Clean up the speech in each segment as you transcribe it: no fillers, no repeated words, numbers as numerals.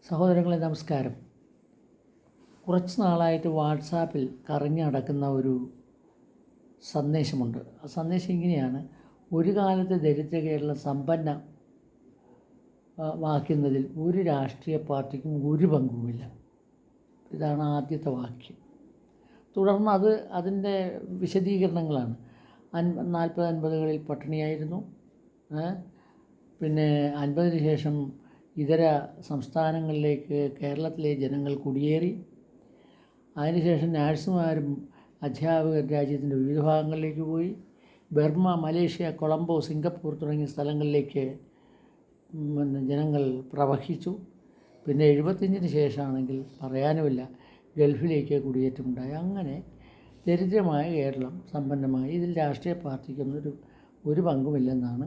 സഹോദരങ്ങളെ നമസ്കാരം. കുറച്ച് നാളായിട്ട് വാട്സാപ്പിൽ കറങ്ങി നടക്കുന്ന ഒരു സന്ദേശമുണ്ട്. ആ സന്ദേശം ഇങ്ങനെയാണ്: ഒരു കാലത്ത് ദരിദ്ര കേരളം വാക്കുന്നതിൽ ഒരു രാഷ്ട്രീയ പാർട്ടിക്കും ഒരു പങ്കുമില്ല. ഇതാണ് ആദ്യത്തെ വാക്യം. തുടർന്ന് അതിൻ്റെ വിശദീകരണങ്ങളാണ്. 40-50കളിൽ പട്ടിണിയായിരുന്നു. പിന്നെ 50-ന് ശേഷം ഇതര സംസ്ഥാനങ്ങളിലേക്ക് കേരളത്തിലെ ജനങ്ങൾ കുടിയേറി. അതിനുശേഷം നഴ്സുമാരും അധ്യാപകർ രാജ്യത്തിൻ്റെ വിവിധ ഭാഗങ്ങളിലേക്ക് പോയി. ബർമ്മ, മലേഷ്യ, കൊളംബോ, സിംഗപ്പൂർ തുടങ്ങിയ സ്ഥലങ്ങളിലേക്ക് ജനങ്ങൾ പ്രവഹിച്ചു. പിന്നെ 75-ന് ശേഷമാണെങ്കിൽ പറയാനുമില്ല, ഗൾഫിലേക്ക് കുടിയേറ്റമുണ്ടായി. അങ്ങനെ ദരിദ്രമായ കേരളം സമ്പന്നമായി. ഇതിൽ രാഷ്ട്രീയ പാർട്ടിക്കൊന്നും ഒരു പങ്കുമില്ലെന്നാണ്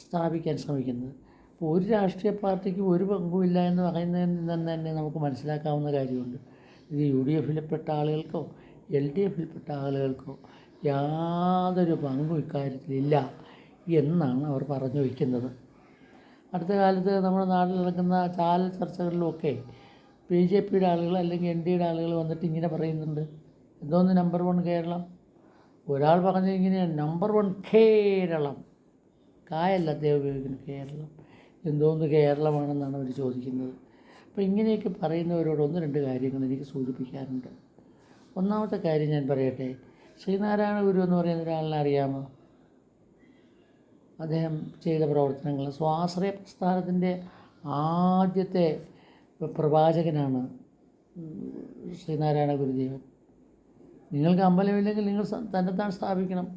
സ്ഥാപിക്കാൻ ശ്രമിക്കുന്നത്. അപ്പോൾ ഒരു രാഷ്ട്രീയ പാർട്ടിക്ക് ഒരു പങ്കുമില്ല എന്ന് പറയുന്നതിൽ നിന്ന് തന്നെ നമുക്ക് മനസ്സിലാക്കാവുന്ന കാര്യമുണ്ട്. ഇത് UDFിൽപ്പെട്ട ആളുകൾക്കോ LDFിൽപ്പെട്ട ആളുകൾക്കോ യാതൊരു പങ്കും ഇക്കാര്യത്തിലില്ല എന്നാണ് അവർ പറഞ്ഞു വയ്ക്കുന്നത്. അടുത്ത കാലത്ത് നമ്മുടെ നാട്ടിൽ നടക്കുന്ന ചാനൽ ചർച്ചകളിലുമൊക്കെ BJPയുടെ ആളുകൾ അല്ലെങ്കിൽ NDAയുടെ ആളുകൾ വന്നിട്ട് ഇങ്ങനെ പറയുന്നുണ്ട്: എന്തോന്ന് നമ്പർ 1 കേരളം? ഒരാൾ പറഞ്ഞത് ഇങ്ങനെയാണ്: നമ്പർ 1 കേരളം. കായല്ല അദ്ദേഹം ഉപയോഗിക്കുന്നത്, കേരളം. എന്തോന്ന് കേരളമാണെന്നാണ് അവർ ചോദിക്കുന്നത്. അപ്പോൾ ഇങ്ങനെയൊക്കെ പറയുന്നവരോട് 1-2 കാര്യങ്ങൾ എനിക്ക് സൂചിപ്പിക്കാറുണ്ട്. ഒന്നാമത്തെ കാര്യം ഞാൻ പറയട്ടെ. ശ്രീനാരായണ ഗുരു എന്ന് പറയുന്ന ഒരാളിനെ അറിയാമോ? അദ്ദേഹം ചെയ്ത പ്രവർത്തനങ്ങൾ, സ്വാശ്രയ പ്രസ്ഥാനത്തിൻ്റെ ആദ്യത്തെ പ്രവാചകനാണ് ശ്രീനാരായണ ഗുരുദേവൻ. നിങ്ങൾക്ക് അമ്പലമില്ലെങ്കിൽ നിങ്ങൾ തന്നെത്താൻ സ്ഥാപിക്കണം.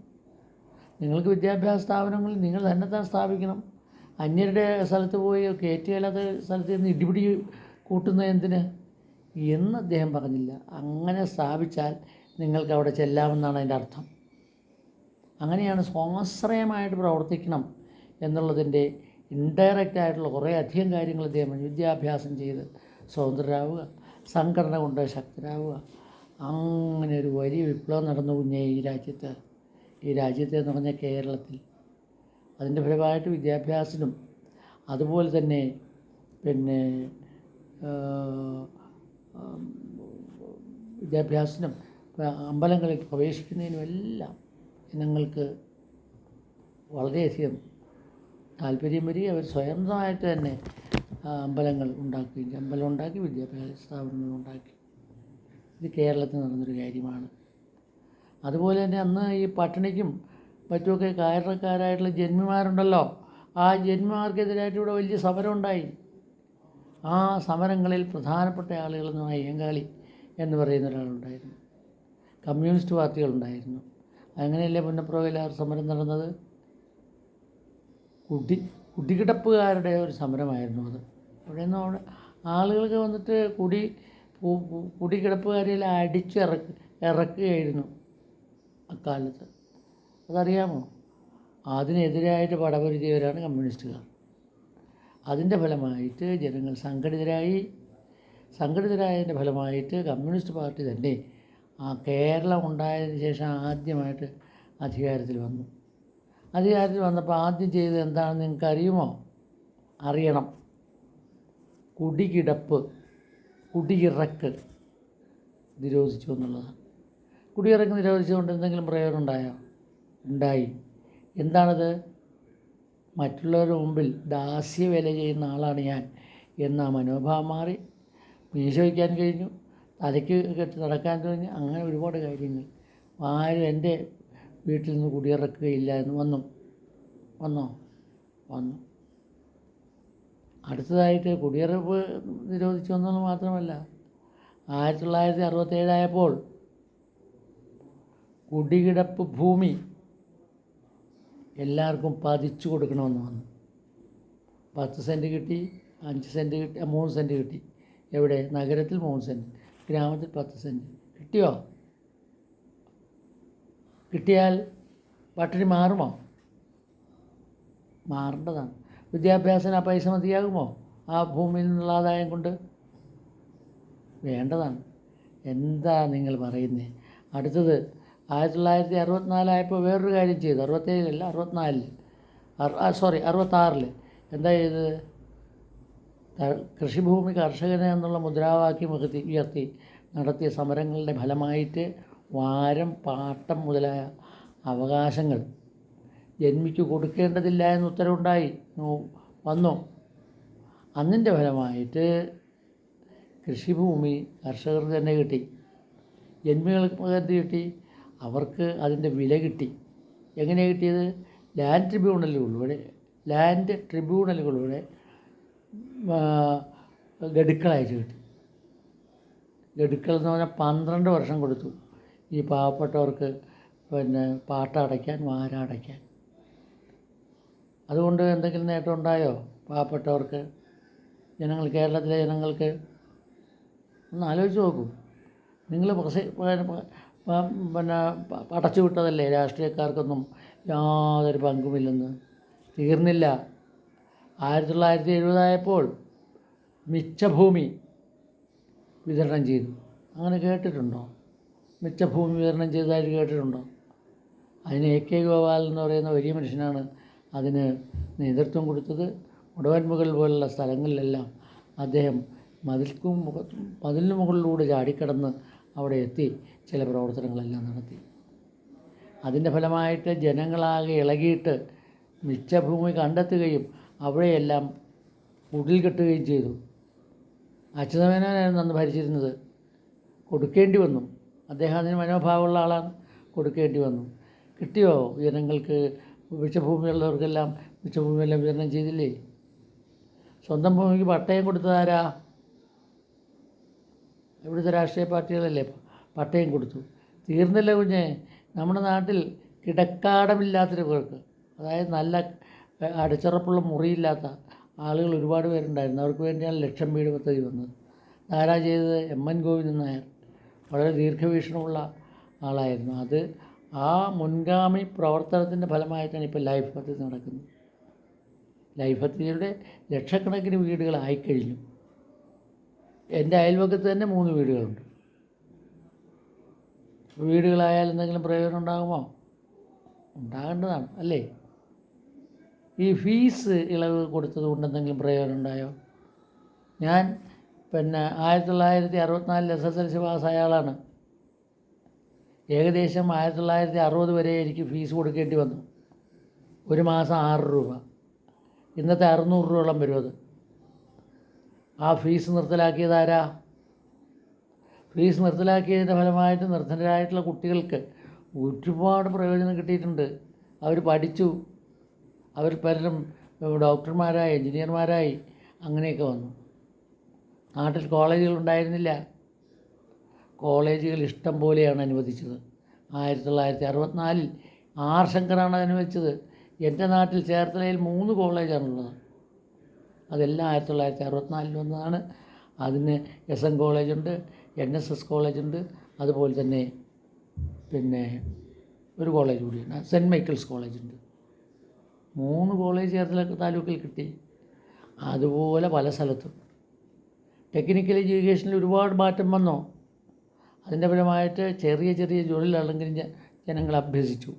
നിങ്ങൾക്ക് വിദ്യാഭ്യാസ സ്ഥാപനങ്ങളിൽ നിങ്ങൾ തന്നെത്താൻ സ്ഥാപിക്കണം. അന്യരുടെ സ്ഥലത്ത് പോയി കയറ്റുകയില്ലാത്ത സ്ഥലത്ത് നിന്ന് ഇടിപിടി കൂട്ടുന്നത് എന്തിന് എന്ന് അദ്ദേഹം പറഞ്ഞില്ല. അങ്ങനെ സ്ഥാപിച്ചാൽ നിങ്ങൾക്ക് അവിടെ ചെല്ലാമെന്നാണ് അതിൻ്റെ അർത്ഥം. അങ്ങനെയാണ് സ്വാശ്രയമായിട്ട് പ്രവർത്തിക്കണം എന്നുള്ളതിൻ്റെ ഇൻഡയറക്റ്റായിട്ടുള്ള കുറേ അധികം കാര്യങ്ങൾ അദ്ദേഹം വിദ്യാഭ്യാസം ചെയ്ത് സ്വതന്ത്രരാവുക, സംഘടന കൊണ്ട് ശക്തരാവുക. അങ്ങനെ ഒരു വലിയ വിപ്ലവം നടന്നു കുഞ്ഞേ ഈ രാജ്യത്തെ എന്ന് പറഞ്ഞ കേരളത്തിൽ. അതിൻ്റെ ഫലമായിട്ട് വിദ്യാഭ്യാസത്തിനും അതുപോലെ തന്നെ വിദ്യാഭ്യാസത്തിനും അമ്പലങ്ങളിൽ പ്രവേശിക്കുന്നതിനുമെല്ലാം ജനങ്ങൾക്ക് വളരെയധികം താല്പര്യം വരികയും അവർ സ്വയന്തമായിട്ട് തന്നെ അമ്പലം ഉണ്ടാക്കി വിദ്യാഭ്യാസ സ്ഥാപനങ്ങൾ ഉണ്ടാക്കി. ഇത് കേരളത്തിൽ നടന്നൊരു കാര്യമാണ്. അതുപോലെ തന്നെ അന്ന് ഈ പട്ടിണിക്കും മറ്റുമൊക്കെ കാരണക്കാരായിട്ടുള്ള ജന്മിമാരുണ്ടല്ലോ, ആ ജന്മിമാർക്കെതിരായിട്ട് ഇവിടെ വലിയ സമരം ഉണ്ടായി. ആ സമരങ്ങളിൽ പ്രധാനപ്പെട്ട ആളുകളെന്ന് അയ്യങ്കാളി എന്ന് പറയുന്ന ഒരാളുണ്ടായിരുന്നു. കമ്മ്യൂണിസ്റ്റ് പാർട്ടികളുണ്ടായിരുന്നു. അങ്ങനെയല്ലേ പുന്നപ്രവയിലാർ സമരം നടന്നത്? കുടികിടപ്പുകാരുടെ ഒരു സമരമായിരുന്നു അത്. അവിടെ ആളുകൾക്ക് വന്നിട്ട് കുടികിടപ്പുകാരെല്ലാം ഇറക്കുകയായിരുന്നു അക്കാലത്ത്. അതറിയാമോ? അതിനെതിരായിട്ട് പടപൊരുതിയവരാണ് കമ്മ്യൂണിസ്റ്റുകാർ. അതിൻ്റെ ഫലമായിട്ട് ജനങ്ങൾ സംഘടിതരായതിൻ്റെ ഫലമായിട്ട് കമ്മ്യൂണിസ്റ്റ് പാർട്ടി തന്നെ കേരളം ഉണ്ടായതിന് ശേഷം ആദ്യമായിട്ട് അധികാരത്തിൽ വന്നു. അധികാരത്തിൽ വന്നപ്പോൾ ആദ്യം ചെയ്തത് എന്താണെന്ന് നിങ്ങൾക്ക് അറിയണം. കുടിയിറക്ക് നിരോധിച്ചു എന്നുള്ളതാണ്. കുടിയിറക്ക് നിരോധിച്ചുകൊണ്ട് എന്തെങ്കിലും പ്രയോജനം ഉണ്ടായി. എന്താണത്? മറ്റുള്ളവരുടെ മുമ്പിൽ ദാസ്യവേല ചെയ്യുന്ന ആളാണ് ഞാൻ എന്ന മനോഭാവം മാറി. മീശ വയ്ക്കാൻ കഴിഞ്ഞു, തലയ്ക്ക് കെട്ടി നടക്കാൻ കഴിഞ്ഞു. അങ്ങനെ ഒരുപാട് കാര്യങ്ങൾ. ആരും എൻ്റെ വീട്ടിൽ നിന്ന് കുടിയിറക്കുകയില്ല എന്ന് വന്നു. അടുത്തതായിട്ട് കുടിയിറപ്പ് നിരോധിച്ചു എന്നുള്ളത് മാത്രമല്ല, 1967 ആയപ്പോൾ കുടികിടപ്പ് ഭൂമി എല്ലാവർക്കും പതിച്ചു കൊടുക്കണമെന്ന് വന്നു. 10 സെൻറ്റ് കിട്ടി, 5 സെൻറ്റ് കിട്ടി, 3 സെൻറ്റ് കിട്ടി. എവിടെ? നഗരത്തിൽ 3 സെൻറ്റ്, ഗ്രാമത്തിൽ 10 സെൻറ്റ്. കിട്ടിയോ? കിട്ടിയാൽ പട്ടിണി മാറുമോ? മാറേണ്ടതാണ്. വിദ്യാഭ്യാസത്തിന് ആ പൈസ മതിയാകുമോ? ആ ഭൂമിയിൽ നിന്നുള്ള ആദായം കൊണ്ട് വേണ്ടതാണ്. എന്താ നിങ്ങൾ പറയുന്നത്? അടുത്തത് 1964 ആയപ്പോൾ വേറൊരു കാര്യം ചെയ്തു. 67 അല്ല, 66 എന്താ ചെയ്തത്? കൃഷിഭൂമി കർഷകന് എന്നുള്ള മുദ്രാവാക്യം ഉയർത്തി നടത്തിയ സമരങ്ങളുടെ ഫലമായിട്ട് വാരം, പാട്ടം മുതലായ അവകാശങ്ങൾ ജന്മിക്ക് കൊടുക്കേണ്ടതില്ല എന്ന് ഉത്തരവുണ്ടായി വന്നു. അതിൻ്റെ ഫലമായിട്ട് കൃഷിഭൂമി കർഷകർക്ക് തന്നെ കിട്ടി. ജന്മികൾക്ക് എന്ത് കിട്ടി? അവർക്ക് അതിൻ്റെ വില കിട്ടി. എങ്ങനെയാണ് കിട്ടിയത്? ലാൻഡ് ട്രിബ്യൂണലുകളിലൂടെ ഗഡുക്കളയച്ച് കിട്ടി. ഗഡുക്കൾ എന്ന് പറഞ്ഞാൽ 12 വർഷം കൊടുത്തു ഈ പാവപ്പെട്ടവർക്ക് പാട്ട അടയ്ക്കാൻ, വാര അടയ്ക്കാൻ. അതുകൊണ്ട് എന്തെങ്കിലും നേട്ടം ഉണ്ടായോ പാവപ്പെട്ടവർക്ക്? കേരളത്തിലെ ജനങ്ങൾക്ക് ഒന്ന് ആലോചിച്ച് നോക്കൂ. നിങ്ങൾ അടച്ചു വിട്ടതല്ലേ രാഷ്ട്രീയക്കാർക്കൊന്നും യാതൊരു പങ്കുമില്ലെന്ന്. തീർന്നില്ല. 1970 ആയപ്പോൾ മിച്ചഭൂമി വിതരണം ചെയ്തു. അങ്ങനെ കേട്ടിട്ടുണ്ടോ? മിച്ചഭൂമി വിതരണം ചെയ്തതായിട്ട് കേട്ടിട്ടുണ്ടോ? അതിന് AK ഗോപാലൻ എന്ന് പറയുന്ന വലിയ മനുഷ്യനാണ് അതിന് നേതൃത്വം കൊടുത്തത്. ഉടവൻമുകൾ പോലുള്ള സ്ഥലങ്ങളിലെല്ലാം അദ്ദേഹം മതിലിന് മുകളിലൂടെ ചാടിക്കടന്ന് അവിടെ എത്തി ചില പ്രവർത്തനങ്ങളെല്ലാം നടത്തി. അതിൻ്റെ ഫലമായിട്ട് ജനങ്ങളാകെ ഇളകിയിട്ട് മിച്ചഭൂമി കണ്ടെത്തുകയും അവിടെയെല്ലാം കുടിൽ കെട്ടുകയും ചെയ്തു. അച്യുതമേനോനായിരുന്നു അന്ന് ഭരിച്ചിരുന്നത്. കൊടുക്കേണ്ടി വന്നു. അദ്ദേഹം അതിന് മനോഭാവമുള്ള ആളാണ്. കൊടുക്കേണ്ടി വന്നു. കിട്ടിയോ ജനങ്ങൾക്ക്? മിച്ചഭൂമിയുള്ളവർക്കെല്ലാം മിച്ചഭൂമിയെല്ലാം വിതരണം ചെയ്തില്ലേ? സ്വന്തം ഭൂമിക്ക് പട്ടയം കൊടുത്തതാരാ? ഇവിടുത്തെ രാഷ്ട്രീയ പാർട്ടികളല്ലേ പട്ടയം കൊടുത്തു. തീർന്നില്ല കുഞ്ഞേ. നമ്മുടെ നാട്ടിൽ കിടക്കാടമില്ലാത്തവർക്ക്, അതായത് നല്ല അടിച്ചുറപ്പുള്ള മുറിയില്ലാത്ത ആളുകൾ ഒരുപാട് പേരുണ്ടായിരുന്നു. അവർക്ക് വേണ്ടിയാണ് ലക്ഷം വീട് പദ്ധതി വന്നത്. ആരാ ചെയ്തത്? MN ഗോവിന്ദൻ നായർ. വളരെ ദീർഘവീക്ഷണമുള്ള ആളായിരുന്നു. അത് ആ മുൻഗാമി പ്രവർത്തനത്തിൻ്റെ ഫലമായിട്ടാണ് ഇപ്പോൾ ലൈഫ് പദ്ധതി നടക്കുന്നത്. ലൈഫ് പദ്ധതിയുടെ ലക്ഷക്കണക്കിന് വീടുകളായിക്കഴിഞ്ഞു. എൻ്റെ അയൽവക്കത്ത് തന്നെ 3 വീടുകളുണ്ട്. വീടുകളായാൽ എന്തെങ്കിലും പ്രയോജനം ഉണ്ടാകുമോ? ഉണ്ടാകേണ്ടതാണ് അല്ലേ? ഈ ഫീസ് ഇളവ് കൊടുത്തത് കൊണ്ട് എന്തെങ്കിലും പ്രയോജനം ഉണ്ടായോ? ഞാൻ 1964 SSLC പാസ്സായ ആളാണ്. ഏകദേശം 1960 വരെ എനിക്ക് ഫീസ് കൊടുക്കേണ്ടി വന്നു. ഒരു മാസം 6 രൂപ. ഇന്നത്തെ 600 രൂപയോളം വരും അത്. ആ ഫീസ് നിർത്തലാക്കിയതാരാ? ഫീസ് നിർത്തലാക്കിയതിൻ്റെ ഫലമായിട്ട് നിർധനരായിട്ടുള്ള കുട്ടികൾക്ക് ഒരുപാട് പ്രയോജനം കിട്ടിയിട്ടുണ്ട്. അവർ പഠിച്ചു. അവർ പലരും ഡോക്ടർമാരായി, എൻജിനീയർമാരായി, അങ്ങനെയൊക്കെ വന്നു. നാട്ടിൽ കോളേജുകൾ ഉണ്ടായിരുന്നില്ല. കോളേജുകൾ ഇഷ്ടം പോലെയാണ് അനുവദിച്ചത്. 1964 R ശങ്കറാണ് അനുവദിച്ചത്. എൻ്റെ നാട്ടിൽ ചേർത്തലയിൽ 3 കോളേജാണുള്ളത്. അതെല്ലാം 1964 വന്നതാണ്. അതിന് SN കോളേജുണ്ട്, NSS കോളേജുണ്ട്, അതുപോലെ തന്നെ ഒരു കോളേജ് കൂടിയാണ്, സെൻറ്റ് മൈക്കിൾസ് കോളേജുണ്ട്. 3 കോളേജ് ചേർത്തല താലൂക്കിൽ കിട്ടി. അതുപോലെ പല സ്ഥലത്തും ടെക്നിക്കൽ എഡ്യൂക്കേഷനിൽ ഒരുപാട് മാറ്റം വന്നു. അതിൻ്റെ ഫലമായിട്ട് ചെറിയ ചെറിയ തൊഴിലാണെങ്കിലും ജനങ്ങൾ അഭ്യസിച്ചു.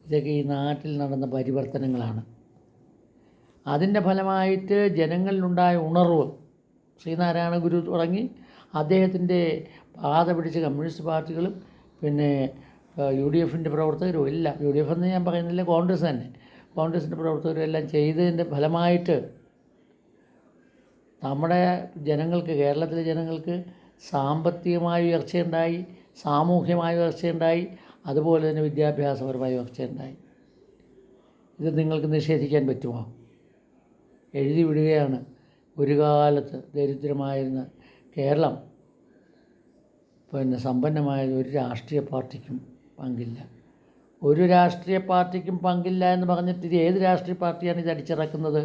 ഇതൊക്കെ ഈ നാട്ടിൽ നടന്ന പരിവർത്തനങ്ങളാണ്. അതിൻ്റെ ഫലമായിട്ട് ജനങ്ങളിലുണ്ടായ ഉണർവ്, ശ്രീനാരായണ ഗുരു തുടങ്ങി അദ്ദേഹത്തിൻ്റെ പാത പിടിച്ച കമ്മ്യൂണിസ്റ്റ് പാർട്ടികളും UDFൻ്റെ പ്രവർത്തകരും എല്ലാം, UDF എന്ന് ഞാൻ പറയുന്നില്ല, കോൺഗ്രസ് തന്നെ, കോൺഗ്രസിൻ്റെ പ്രവർത്തകരും എല്ലാം ചെയ്തതിൻ്റെ ഫലമായിട്ട് നമ്മുടെ ജനങ്ങൾക്ക്, കേരളത്തിലെ ജനങ്ങൾക്ക് സാമ്പത്തികമായ ഉയർച്ചയുണ്ടായി, സാമൂഹ്യമായ ഉയർച്ചയുണ്ടായി, അതുപോലെ തന്നെ വിദ്യാഭ്യാസപരമായ ഉയർച്ചയുണ്ടായി. ഇത് നിങ്ങൾക്ക് നിഷേധിക്കാൻ പറ്റുമോ? എഴുതി വിടുകയാണ്. ഒരു കാലത്ത് ദരിദ്രമായിരുന്ന കേരളം സമ്പന്നമായത് ഒരു രാഷ്ട്രീയ പാർട്ടിക്കും പങ്കില്ല. ഒരു രാഷ്ട്രീയ പാർട്ടിക്കും പങ്കില്ല എന്ന് പറഞ്ഞിട്ട് ഇത് ഏത് രാഷ്ട്രീയ പാർട്ടിയാണ് ഇത് അടിച്ചിറക്കുന്നത്?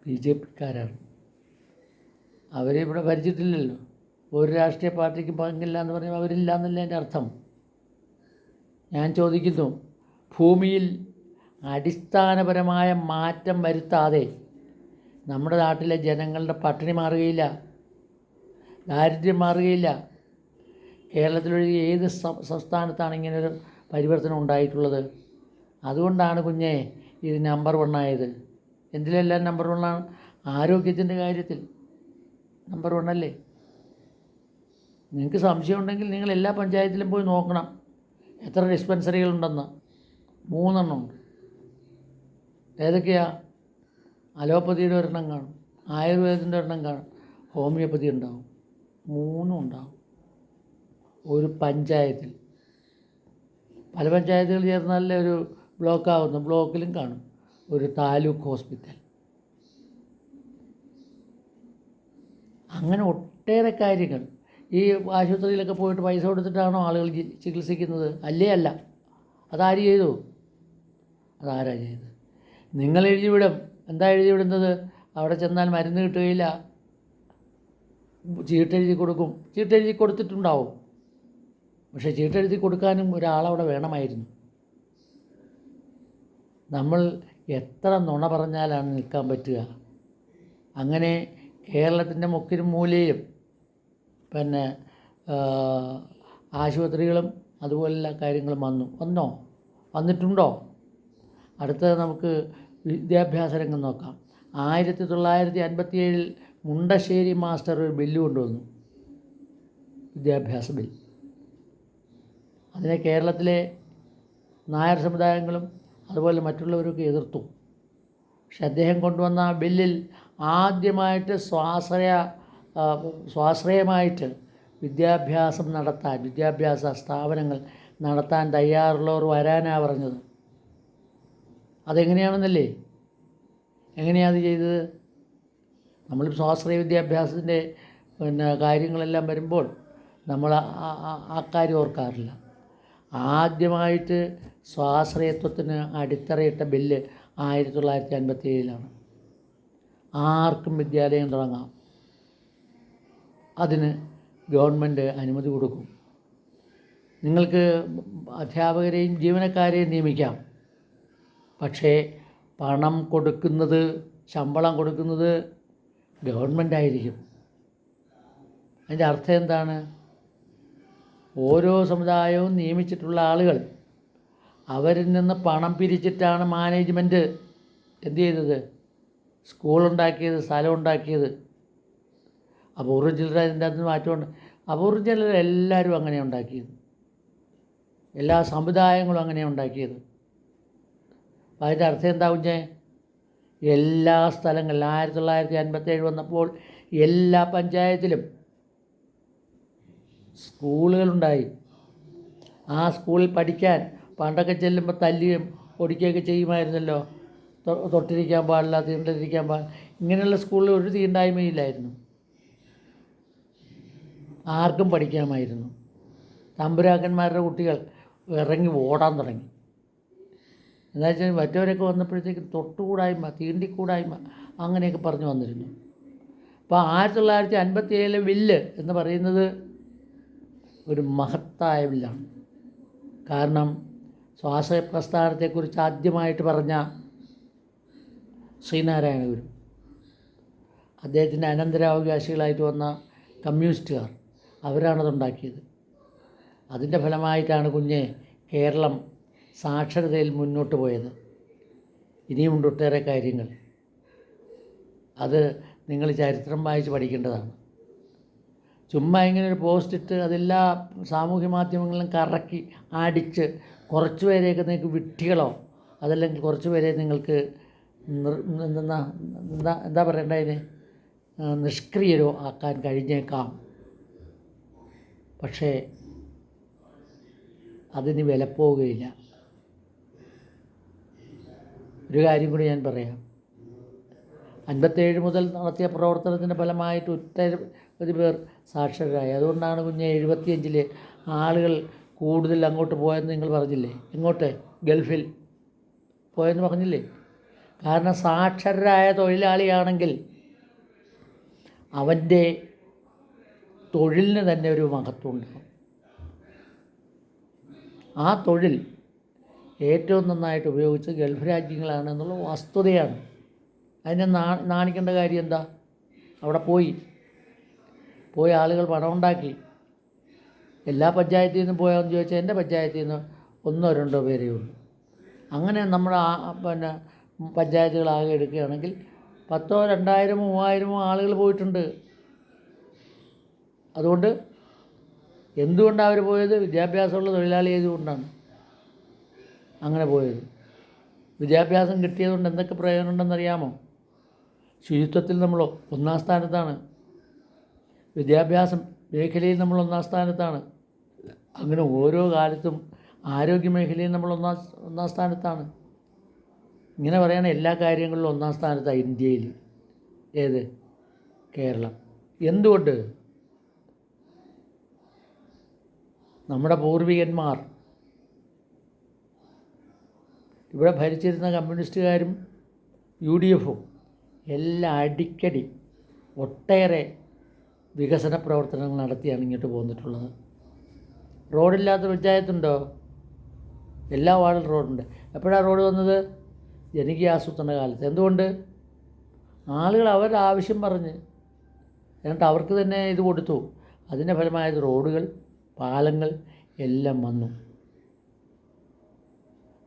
BJPക്കാരാണ്. അവരെ ഇവിടെ ഭരിച്ചിട്ടില്ലല്ലോ. ഒരു രാഷ്ട്രീയ പാർട്ടിക്കും പങ്കില്ല എന്ന് പറയുമ്പോൾ അവരില്ല എന്നല്ല എൻ്റെ അർത്ഥം. ഞാൻ ചോദിക്കുന്നു, ഭൂമിയിൽ അടിസ്ഥാനപരമായ മാറ്റം വരുത്താതെ നമ്മുടെ നാട്ടിലെ ജനങ്ങളുടെ പട്ടിണി മാറുകയില്ല, ദാരിദ്ര്യം മാറുകയില്ല. കേരളത്തിലൊഴികെ ഏത് സംസ്ഥാനത്താണ് ഇങ്ങനൊരു പരിവർത്തനം ഉണ്ടായിട്ടുള്ളത്? അതുകൊണ്ടാണ് കുഞ്ഞേ ഇത് നമ്പർ 1 ആയത്. എന്തിലെല്ലാം നമ്പർ 1 ആണ്? ആരോഗ്യത്തിൻ്റെ കാര്യത്തിൽ നമ്പർ 1 അല്ലേ? നിങ്ങൾക്ക് സംശയം ഉണ്ടെങ്കിൽ നിങ്ങൾ എല്ലാ പഞ്ചായത്തിലും പോയി നോക്കണം എത്ര ഡിസ്പെൻസറികളുണ്ടെന്ന്. 3 ഉണ്ട്. ഏതൊക്കെയാ? അലോപ്പതിയുടെ ഒരെണ്ണം കാണും, ആയുർവേദത്തിൻ്റെ ഒരെണ്ണം കാണും, ഹോമിയോപ്പതി ഉണ്ടാവും. 3 ഉണ്ടാവും ഒരു പഞ്ചായത്തിൽ. പല പഞ്ചായത്തുകൾ ചേർന്നാലേ ഒരു ബ്ലോക്കാവുന്നു. ബ്ലോക്കിലും കാണും ഒരു താലൂക്ക് ഹോസ്പിറ്റൽ. അങ്ങനെ ഒട്ടേറെ കാര്യങ്ങൾ. ഈ ആശുപത്രിയിലൊക്കെ പോയിട്ട് പൈസ കൊടുത്തിട്ടാണോ ആളുകൾ ചികിത്സിക്കുന്നത്? അല്ല. അതാര് ചെയ്തു? അതാരാ ചെയ്തത്? നിങ്ങൾ എഴുതി വിടും. എന്താ എഴുതി വിടുന്നത്? അവിടെ ചെന്നാൽ മരുന്ന് കിട്ടുകയില്ല, ചീട്ടെഴുതി കൊടുക്കും. ചീട്ടെഴുതി കൊടുത്തിട്ടുണ്ടാവും, പക്ഷേ ചീട്ടെഴുതി കൊടുക്കാനും ഒരാളവിടെ വേണമായിരുന്നു. നമ്മൾ എത്ര നുണ പറഞ്ഞാലാണ് നിൽക്കാൻ പറ്റുക? അങ്ങനെ കേരളത്തിൻ്റെ മുക്കിലും മൂലയിലും പിന്നെ ആശുപത്രികളും അതുപോലെയുള്ള കാര്യങ്ങളും വന്നിട്ടുണ്ടോ? അടുത്തത് നമുക്ക് വിദ്യാഭ്യാസ രംഗം നോക്കാം. 1957 മുണ്ടശ്ശേരി മാസ്റ്റർ ഒരു ബില്ല് കൊണ്ടുവന്നു, വിദ്യാഭ്യാസ ബിൽ. അതിനെ കേരളത്തിലെ നായർ സമുദായങ്ങളും അതുപോലെ മറ്റുള്ളവരൊക്കെ എതിർത്തു. പക്ഷെ അദ്ദേഹം കൊണ്ടുവന്ന ബില്ലിൽ ആദ്യമായിട്ട് സ്വാശ്രയമായിട്ട് വിദ്യാഭ്യാസ സ്ഥാപനങ്ങൾ നടത്താൻ തയ്യാറുള്ളവർ വരാനാണ് പറഞ്ഞത്. അതെങ്ങനെയാണെന്നല്ലേ? എങ്ങനെയാണ് അത് ചെയ്തത്? നമ്മൾ സ്വാശ്രയ വിദ്യാഭ്യാസത്തിൻ്റെ കാര്യങ്ങളെല്ലാം വരുമ്പോൾ നമ്മൾ ആ കാര്യം ഓർക്കാറില്ല. ആദ്യമായിട്ട് സ്വാശ്രയത്വത്തിന് അടിത്തറയിട്ട ബില്ല് 1957 ആർക്കും വിദ്യാലയം തുടങ്ങാം. അതിന് ഗവൺമെൻറ് അനുമതി കൊടുക്കും. നിങ്ങൾക്ക് അധ്യാപകരെയും ജീവനക്കാരെയും നിയമിക്കാം, പക്ഷേ ശമ്പളം കൊടുക്കുന്നത് ഗവൺമെൻറ് ആയിരിക്കും. അതിൻ്റെ അർത്ഥം എന്താണ്? ഓരോ സമുദായവും നിയമിച്ചിട്ടുള്ള ആളുകൾ അവരിൽ നിന്ന് പണം പിരിച്ചിട്ടാണ് മാനേജ്മെൻറ്റ് എന്ത് ചെയ്തത്? സ്കൂളുണ്ടാക്കിയത്, സ്ഥലം ഉണ്ടാക്കിയത്. അപൂർവം ചിലർ അതിൻ്റെ അകത്ത് മാറ്റമുണ്ട്. അപൂർവം ചിലർ എല്ലാവരും അങ്ങനെ ഉണ്ടാക്കിയത്, എല്ലാ സമുദായങ്ങളും അങ്ങനെ ഉണ്ടാക്കിയത്. അപ്പം അതിൻ്റെ അർത്ഥം എന്താവും? എല്ലാ സ്ഥലങ്ങളിലും 1957 വന്നപ്പോൾ എല്ലാ പഞ്ചായത്തിലും സ്കൂളുകളുണ്ടായി. ആ സ്കൂളിൽ പഠിക്കാൻ പണ്ടൊക്കെ ചെല്ലുമ്പോൾ തല്ലുകയും ഒടിക്കുകയൊക്കെ ചെയ്യുമായിരുന്നല്ലോ. തൊട്ടിരിക്കാൻ പാടില്ല, തീണ്ടിരിക്കാൻ പാടില്ല. ഇങ്ങനെയുള്ള സ്കൂളിൽ ഒരു തീണ്ടായ്മയില്ലായിരുന്നു, ആർക്കും പഠിക്കാമായിരുന്നു. തമ്പുരാക്കന്മാരുടെ കുട്ടികൾ ഇറങ്ങി ഓടാൻ തുടങ്ങി. എന്താ വെച്ചാൽ മറ്റവരൊക്കെ വന്നപ്പോഴത്തേക്കും തൊട്ടുകൂടായ്മ, തീണ്ടിക്കൂടായ്മ അങ്ങനെയൊക്കെ പറഞ്ഞു വന്നിരുന്നു. അപ്പോൾ 1957 ബില്ല് എന്ന് പറയുന്നത് ഒരു മഹത്തായ ബില്ലാണ്. കാരണം സ്വാശ്രയ പ്രസ്ഥാനത്തെക്കുറിച്ച് ആദ്യമായിട്ട് പറഞ്ഞ ശ്രീനാരായണ ഗുരു, അദ്ദേഹത്തിൻ്റെ അനന്തരാവകാശികളായിട്ട് വന്ന കമ്മ്യൂണിസ്റ്റുകാർ, അവരാണതുണ്ടാക്കിയത്. അതിൻ്റെ ഫലമായിട്ടാണ് കുഞ്ഞെ കേരളം സാക്ഷരതയിൽ മുന്നോട്ട് പോയത്. ഇനിയുമുണ്ട് ഒട്ടേറെ കാര്യങ്ങൾ. അത് നിങ്ങൾ ചരിത്രം വായിച്ച് പഠിക്കേണ്ടതാണ്. ചുമ്മാ ഇങ്ങനെ ഒരു പോസ്റ്റ് ഇട്ട് അതെല്ലാ സാമൂഹ്യ മാധ്യമങ്ങളിലും കറക്കി അടിച്ച് കുറച്ച് പേരെയൊക്കെ നിങ്ങൾക്ക് വിഡ്ഢികളോ അതല്ലെങ്കിൽ കുറച്ച് പേരെ നിങ്ങൾക്ക് എന്താ പറയേണ്ടതിന് നിഷ്ക്രിയരോ ആക്കാൻ കഴിഞ്ഞേക്കാം. പക്ഷേ അതിന് വിലപ്പോവുകയില്ല. ഒരു കാര്യം കൂടി ഞാൻ പറയാം. 57 മുതൽ നടത്തിയ പ്രവർത്തനത്തിൻ്റെ ഫലമായിട്ട് ഒട്ടേറെ പേർ സാക്ഷരരായി. അതുകൊണ്ടാണ് കുഞ്ഞെ 75 ആളുകൾ കൂടുതൽ അങ്ങോട്ട് പോയെന്ന് നിങ്ങൾ പറഞ്ഞില്ലേ? എങ്ങോട്ട്? ഗൾഫിൽ പോയെന്ന് പറഞ്ഞില്ലേ? കാരണം സാക്ഷരരായ തൊഴിലാളിയാണെങ്കിൽ അവൻ്റെ തൊഴിലിന് തന്നെ ഒരു മഹത്വം ഉണ്ടാകും. ആ തൊഴിൽ ഏറ്റവും നന്നായിട്ട് ഉപയോഗിച്ച് ഗൾഫ് രാജ്യങ്ങളാണ് എന്നുള്ള വസ്തുതയാണ്. അതിനെ നാണിക്കേണ്ട കാര്യം എന്താ? അവിടെ പോയി ആളുകൾ പണമുണ്ടാക്കി. എല്ലാ പഞ്ചായത്തിൽ നിന്നും പോയാന്ന് ചോദിച്ചാൽ എൻ്റെ പഞ്ചായത്തിൽ നിന്ന് 1-2 പേരേ ഉള്ളൂ. അങ്ങനെ നമ്മുടെ പിന്നെ പഞ്ചായത്തുകളാകെ എടുക്കുകയാണെങ്കിൽ 10,000 2,000 3,000 ആളുകൾ പോയിട്ടുണ്ട്. അതുകൊണ്ട് എന്തുകൊണ്ടാണ് അവർ പോയത്? വിദ്യാഭ്യാസമുള്ള തൊഴിലാളി ആയതുകൊണ്ടാണ് അങ്ങനെ പോയത്. വിദ്യാഭ്യാസം കിട്ടിയതുകൊണ്ട് എന്തൊക്കെ പ്രയോജനമുണ്ടെന്നറിയാമോ? ശുചിത്വത്തിൽ നമ്മൾ 1-ാം സ്ഥാനത്താണ്. വിദ്യാഭ്യാസം മേഖലയിൽ നമ്മൾ 1-ാം സ്ഥാനത്താണ്. അങ്ങനെ ഓരോ കാലത്തും ആരോഗ്യ മേഖലയിൽ നമ്മൾ 1-ാം സ്ഥാനത്താണ്. ഇങ്ങനെ പറയുകയാണെങ്കിൽ എല്ലാ കാര്യങ്ങളിലും 1-ാം സ്ഥാനത്താണ് ഇന്ത്യയിൽ. ഏത്? കേരളം. എന്തുകൊണ്ട്? നമ്മുടെ പൂർവികന്മാർ, ഇവിടെ ഭരിച്ചിരുന്ന കമ്മ്യൂണിസ്റ്റുകാരും UDFും എല്ലാം അടിക്കടി ഒട്ടേറെ വികസന പ്രവർത്തനങ്ങൾ നടത്തിയാണ് ഇങ്ങോട്ട് പോന്നിട്ടുള്ളത്. റോഡില്ലാത്ത പഞ്ചായത്തുണ്ടോ? എല്ലാ വാർഡിലും റോഡുണ്ട്. എപ്പോഴാണ് റോഡ് വന്നത്? ജനകീയ ആസൂത്രണ കാലത്ത്. എന്തുകൊണ്ട്? ആളുകൾ അവരുടെ ആവശ്യം പറഞ്ഞ്, എന്നിട്ട് അവർക്ക് തന്നെ ഇത് കൊടുത്തു. അതിൻ്റെ ഫലമായത് റോഡുകൾ, പാലങ്ങൾ എല്ലാം വന്നു.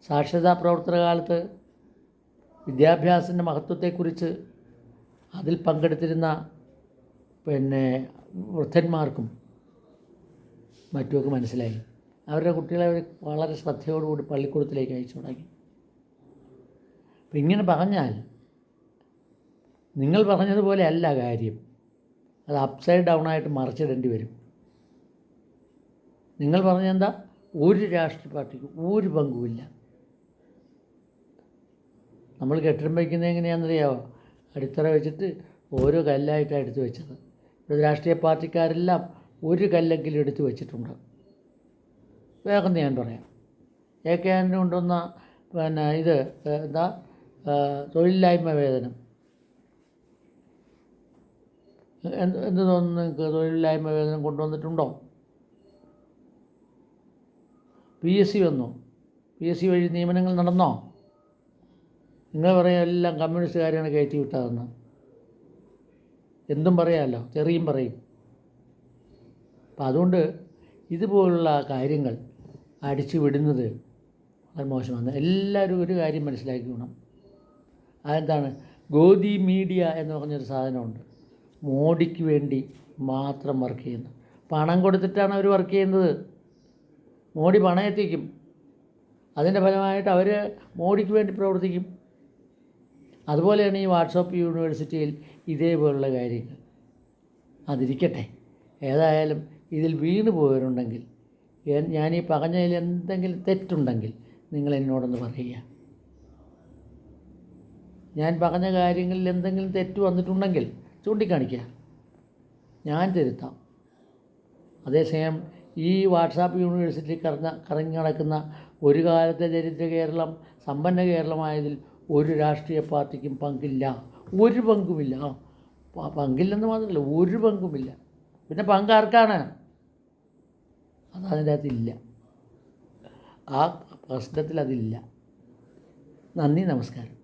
സാക്ഷരതാ പ്രവർത്തന കാലത്ത് വിദ്യാഭ്യാസത്തിൻ്റെ മഹത്വത്തെക്കുറിച്ച് അതിൽ പങ്കെടുത്തിരുന്ന വൃദ്ധന്മാർക്കും മറ്റുമൊക്കെ മനസ്സിലായി. അവരുടെ കുട്ടികളെ അവർ വളരെ ശ്രദ്ധയോടുകൂടി പള്ളിക്കൂടത്തിലേക്ക് അയച്ചു തുടങ്ങി. അപ്പം ഇങ്ങനെ പറഞ്ഞാൽ നിങ്ങൾ പറഞ്ഞതുപോലെ അല്ല കാര്യം. അത് അപ്സൈഡ് ഡൗൺ ആയിട്ട് മറിച്ചിടേണ്ടി വരും. നിങ്ങൾ പറഞ്ഞെന്താ? ഒരു രാഷ്ട്രീയ പാർട്ടിക്കും ഒരു പങ്കുമില്ല. നമ്മൾ കെട്ടിടം വയ്ക്കുന്നത് എങ്ങനെയാണെന്നറിയാമോ? അടിത്തറ വെച്ചിട്ട് ഓരോ കല്ലായിട്ടാണ് എടുത്ത് വെച്ചത്. ഇവിടെ രാഷ്ട്രീയ പാർട്ടിക്കാരെല്ലാം ഒരു കല്ലെങ്കിലും എടുത്ത് വെച്ചിട്ടുണ്ട്. വേഗം ഞാൻ പറയാം. AK ആൻ്റണി കൊണ്ടുവന്ന ഇത് എന്താ തൊഴിലില്ലായ്മ വേതനം. എന്ത് തോന്നുന്നു നിങ്ങൾക്ക്? തൊഴിലില്ലായ്മ വേതനം കൊണ്ടുവന്നിട്ടുണ്ടോ? PSC വന്നു. PSC വഴി നിയമനങ്ങൾ നടന്നോ? നിങ്ങൾ പറയാം എല്ലാം കമ്മ്യൂണിസ്റ്റുകാരെയാണ് കയറ്റി വിട്ടതെന്ന്. എന്തും പറയാമല്ലോ, ചെറിയും പറയും. അപ്പം അതുകൊണ്ട് ഇതുപോലുള്ള കാര്യങ്ങൾ അടിച്ചു വിടുന്നത് വളരെ മോശമാണ്. എല്ലാവരും ഒരു കാര്യം മനസ്സിലാക്കിക്കണം. അതെന്താണ്? ഗോദി മീഡിയ എന്ന് പറഞ്ഞൊരു സാധനമുണ്ട്. മോഡിക്ക് വേണ്ടി മാത്രം വർക്ക് ചെയ്യുന്നു. പണം കൊടുത്തിട്ടാണ് അവർ വർക്ക് ചെയ്യുന്നത്. മോഡി പണം എത്തിക്കും. അതിൻ്റെ ഫലമായിട്ട് അവർ മോഡിക്ക് വേണ്ടി പ്രവർത്തിക്കും. അതുപോലെയാണ് ഈ വാട്സാപ്പ് യൂണിവേഴ്സിറ്റിയിൽ ഇതേപോലുള്ള കാര്യങ്ങൾ. അതിരിക്കട്ടെ. ഏതായാലും ഇതിൽ വീണ് പോയവരുണ്ടെങ്കിൽ, ഞാനീ പറഞ്ഞതിൽ എന്തെങ്കിലും തെറ്റുണ്ടെങ്കിൽ നിങ്ങൾ എന്നോടൊന്ന് പറയുക. ഞാൻ പറഞ്ഞ കാര്യങ്ങളിൽ എന്തെങ്കിലും തെറ്റ് വന്നിട്ടുണ്ടെങ്കിൽ ചൂണ്ടിക്കാണിക്കുക, ഞാൻ തിരുത്താം. അതേസമയം ഈ വാട്സാപ്പ് യൂണിവേഴ്സിറ്റി കറങ്ങി നടക്കുന്ന ഒരു കാലത്തെ ദരിദ്ര കേരളം സമ്പന്ന കേരളമായതിൽ ഒരു രാഷ്ട്രീയ പാർട്ടിക്കും പങ്കില്ല, ഒരു പങ്കുമില്ല. പങ്കില്ലെന്ന് മാത്രമല്ല, ഒരു പങ്കുമില്ല. പിന്നെ പങ്ക് ആർക്കാണ്? അതതിൻ്റെ അകത്തില്ല. ആ പ്രശ്നത്തിൽ അതില്ല. നന്ദി, നമസ്കാരം.